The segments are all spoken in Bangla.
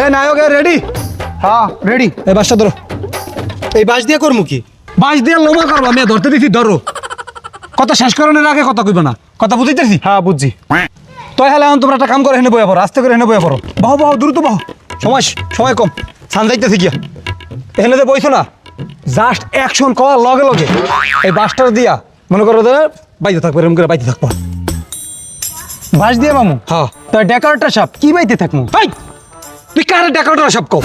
এ নায়ক রেডি? হ্যাঁ রেডি। এই বাসটা ধরো। এই বাঁশ দিয়ে করবো কি? বাস দিয়ে লোমা করবো, আমি ধরতে দিছি, ধরো। কথা শেষ করানোর আগে কথা কইব না, কথা বুঝাইতেছি। হ্যাঁ বুঝছি। তাই হলে এখন তোমরা একটা কাম করে হেনে বইয়া পড়ো, আস্তে করে হেনে বইয়া পড়ো। বাহু বাহু দ্রুত বাহু, সময় সময় কম, সান যাইতেছি গিয়া। এখানে যে বইছো না, জাস্ট অ্যাকশন করার লগে লগে এই বাসটা দিয়া মনে করো যে বাইতে থাকবো, এরকম করে বাইতে থাকবো। বাঁশ দিয়ে মামু? হ্যাঁ। তাই ডেকারটা সাপ কি বাইতে থাকবো? ভাই তুই কারে ডেকারটা সব কও?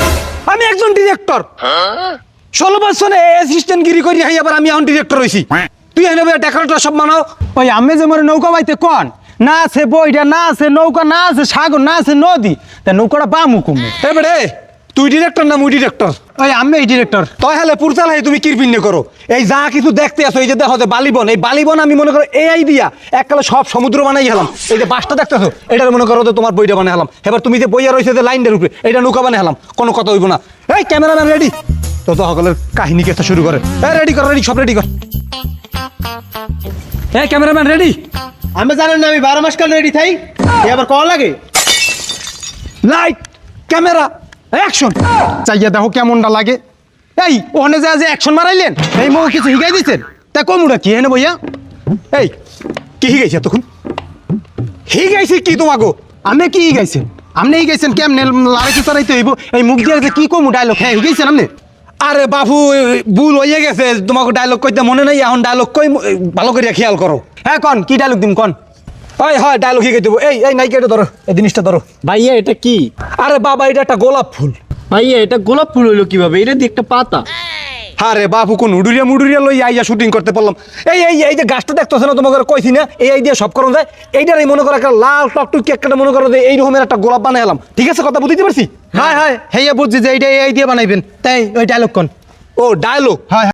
আমি একজন ডিরেক্টর, 16 বছরে অ্যাসিস্ট্যান্ট গিরি করি, হাই আবার আমি এখন ডিরেক্টর হইছি। তুই এনে ডেকারটা সব মানাও। ওই আমি যে মরে নৌকা বাইতে কন না আছে বইটা, না আছে নৌকা, না আছে সাগর, না আছে নদী, তা নৌকাটা বামু কমে। এবারে তুই ডিরেক্টর না মুই ডিরেক্টর? ওই আমি এই ডিরেক্টর। তাই হলে পুরচাল হে তুমি কিরপিন্নে করো। এই যা কিছু দেখতে আসো, এই যে দেখো যে বালিবন, এই বালিবন আমি মনে করো এআই দিয়া এককালে সব সমুদ্র বানাই হলাম। এই যে বাসটা দেখতেছো, এটার মনে করো যে তোমার বইটা বানাই হলাম। এবার তুমি যে বইয়া রয়েছে যে লাইনটার উপরে, এটা নৌকা বানাই হলাম, কোনো কথা হইব না। এই ক্যামেরাম্যান রেডি? তো সকলের কাহিনী কেসটা শুরু করে। রেডি কর, রেডি, সব রেডি কর। এই ক্যামেরাম্যান রেডি? আমি জানেন না আমি 12 মাস কাল রেডি থাই, এই আবার কল লাগে। Light, camera, action. চাইয়া দেখো কেমনটা লাগে। এই ওখানে যা যে অ্যাকশন মারাইলেন, এই মৌ কিছু শিখাই দিচ্ছেন, তা কমুটা কি হেনে বইয়া? এই কি হিগাইছে তখন? হিগাইছে কি তোমাগো? আমি কি গাইছেন? আপনি গাইছেন কেমনে লাড়াইতে চড়াইতে হইব? এই মুখ দিয়ে যে কি কমু ডায়লগ হ্যাঁ গাইছেন আপনি? আরে বাবু, ভুল হয়ে গেছে, তোমাকে ডায়লগ কইতে মনে নাই, এখন ডায়লগ কই ভালো করে খেয়াল করো। হ্যাঁ কন কি ডায়লগ দিম কন? হয় হয় ডায়লগ শিখাই দেবো। এই এই নাইকে এটা ধরো, এই জিনিসটা ধরো। ভাইয়া এটা কি? আরে বাবা, এটা একটা গোলাপ ফুল। ভাইয়া এটা গোলাপ ফুল হইলো কিভাবে? এটা দিয়ে একটা পাতা। আরে বাবু, কোন উডুরিয়া মুডুরিয়া লই আইয়া শুটিং করতে পারলাম। এই এই এই যে গাছটা দেখতেছ না, তোমাকে কইছি না এই আইডিয়া সব করুন যায়। এইটার এই মনে করো একটা লাল টকটুকি একটা মনে করো যে এই রকমের একটা গোলাপ বানাই এলাম। ঠিক আছে, কথা বুঝতে পারছি? হ্যাঁ হ্যাঁ হেয়া বুঝছি যে এইটা এই দিয়ে বানাইবেন, তাই ওই ডায়লগ কন। ও ডায়লগ? হ্যাঁ।